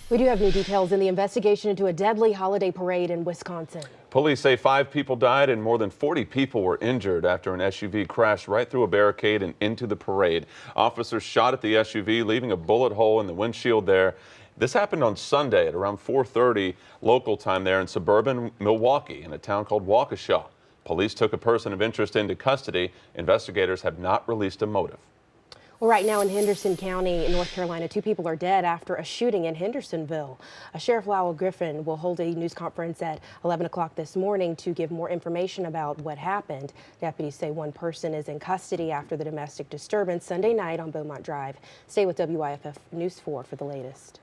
We do have new details in the investigation into a deadly holiday parade in Wisconsin. Police say 5 people died and more than 40 people were injured after an SUV crashed right through a barricade and into the parade. Officers shot at the SUV, leaving a bullet hole in the windshield there. This happened on Sunday at around 4:30 local time there in suburban Milwaukee in a town called Waukesha. Police took a person of interest into custody. Investigators have not released a motive. Well, right now in Henderson County, North Carolina, 2 people are dead after a shooting in Hendersonville. Sheriff Lowell Griffin will hold a news conference at 11 o'clock this morning to give more information about what happened. Deputies say 1 person is in custody after the domestic disturbance Sunday night on Beaumont Drive. Stay with WYFF News 4 for the latest.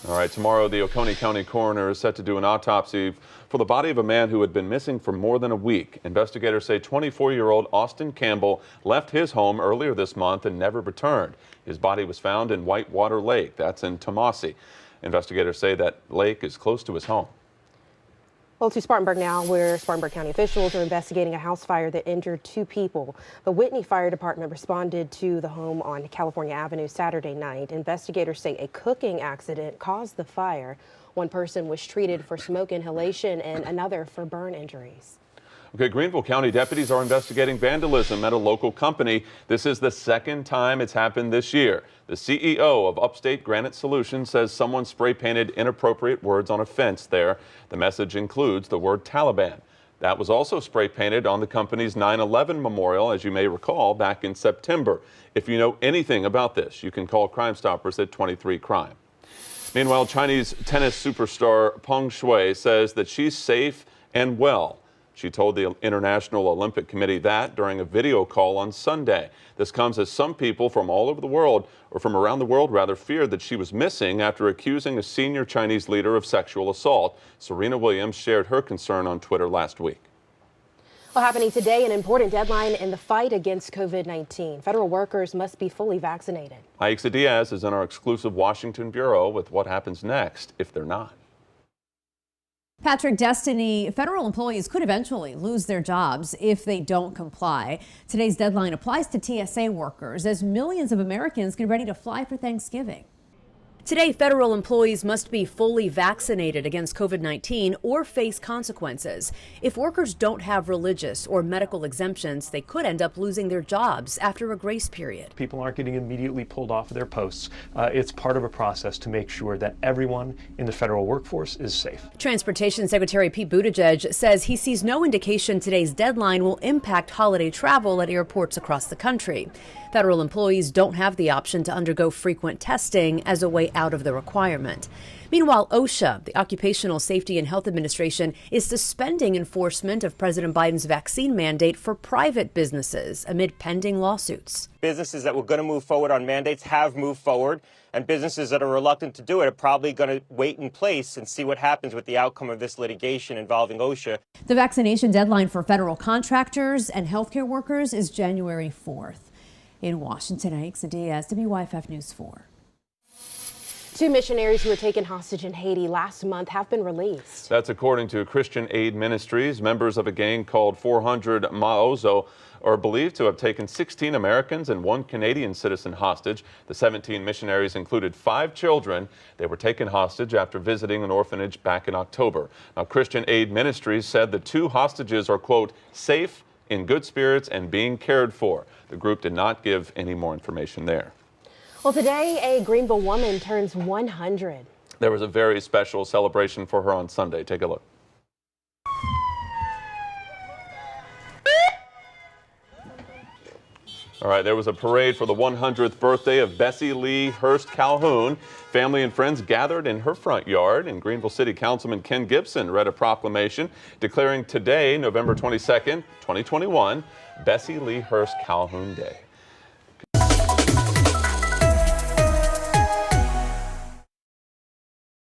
All right, tomorrow the Oconee County coroner is set to do an autopsy for the body of a man who had been missing for more than a week. Investigators say 24-year-old Austin Campbell left his home earlier this month and never returned. His body was found in Whitewater Lake, that's in Tomassi. Investigators say that lake is close to his home. Well, to Spartanburg now, where Spartanburg County officials are investigating a house fire that injured 2 people. The Whitney Fire Department responded to the home on California Avenue Saturday night. Investigators say a cooking accident caused the fire. 1 person was treated for smoke inhalation and another for burn injuries. Okay, Greenville County deputies are investigating vandalism at a local company. This is the 2nd time it's happened this year. The CEO of Upstate Granite Solutions says someone spray painted inappropriate words on a fence there. The message includes the word Taliban. That was also spray painted on the company's 9/11 memorial, as you may recall, back in September. If you know anything about this, you can call Crime Stoppers at 23-CRIME. Meanwhile, Chinese tennis superstar Peng Shuai says that she's safe and well. She told the International Olympic Committee that during a video call on Sunday. This comes as some people from all over the world, or from around the world rather, feared that she was missing after accusing a senior Chinese leader of sexual assault. Serena Williams shared her concern on Twitter last week. Well, happening today, an important deadline in the fight against COVID-19. Federal workers must be fully vaccinated. Aixa Diaz is in our exclusive Washington bureau with what happens next if they're not. Patrick, Destiny, federal employees could eventually lose their jobs if they don't comply. Today's deadline applies to TSA workers as millions of Americans get ready to fly for Thanksgiving. Today, federal employees must be fully vaccinated against COVID-19 or face consequences. If workers don't have religious or medical exemptions, they could end up losing their jobs after a grace period. People aren't getting immediately pulled off of their posts. It's part of a process to make sure that everyone in the federal workforce is safe. Transportation Secretary Pete Buttigieg says he sees no indication today's deadline will impact holiday travel at airports across the country. Federal employees don't have the option to undergo frequent testing as a way out of the requirement. Meanwhile, OSHA, the Occupational Safety and Health Administration, is suspending enforcement of President Biden's vaccine mandate for private businesses amid pending lawsuits. Businesses that were going to move forward on mandates have moved forward, and businesses that are reluctant to do it are probably going to wait in place and see what happens with the outcome of this litigation involving OSHA. The vaccination deadline for federal contractors and healthcare workers is January 4th. In Washington, Aixa Diaz, WYFF News 4. 2 missionaries who were taken hostage in Haiti last month have been released. That's according to Christian Aid Ministries. Members of a gang called 400 Maozo are believed to have taken 16 Americans and 1 Canadian citizen hostage. The 17 missionaries included 5 children. They were taken hostage after visiting an orphanage back in October. Now, Christian Aid Ministries said the 2 hostages are, quote, safe, in good spirits, and being cared for. The group did not give any more information there. Well, today a Greenville woman turns 100. There was a very special celebration for her on Sunday. Take a look. All right, there was a parade for the 100th birthday of Bessie Lee Hurst Calhoun. Family and friends gathered in her front yard, and Greenville City Councilman Ken Gibson read a proclamation declaring today, November 22nd, 2021, Bessie Lee Hurst Calhoun Day.